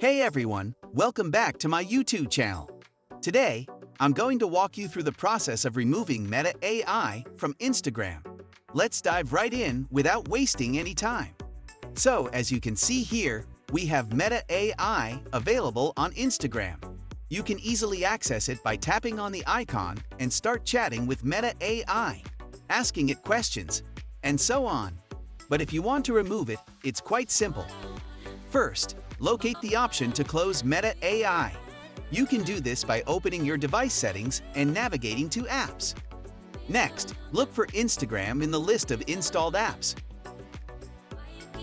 Hey everyone, welcome back to my YouTube channel. Today, I'm going to walk you through the process of removing Meta AI from Instagram. Let's dive right in without wasting any time. So, as you can see here, we have Meta AI available on Instagram. You can easily access it by tapping on the icon and start chatting with Meta AI, asking it questions, and so on. But if you want to remove it, it's quite simple. First, locate the option to close Meta AI. You can do this by opening your device settings and navigating to Apps. Next, look for Instagram in the list of installed apps.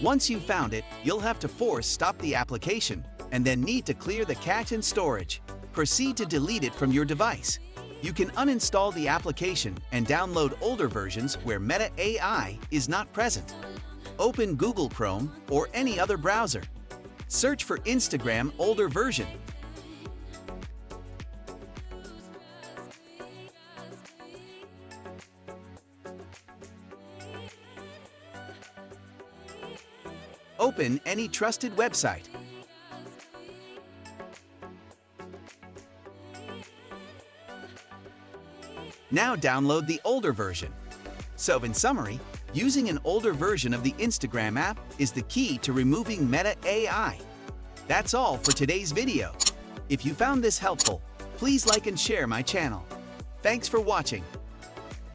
Once you've found it, you'll have to force stop the application and then need to clear the cache and storage. Proceed to delete it from your device. You can uninstall the application and download older versions where Meta AI is not present. Open Google Chrome or any other browser. Search for Instagram older version. Open any trusted website. Now download the older version. So in summary, using an older version of the Instagram app is the key to removing Meta AI. That's all for today's video. If you found this helpful, please like and share my channel. Thanks for watching.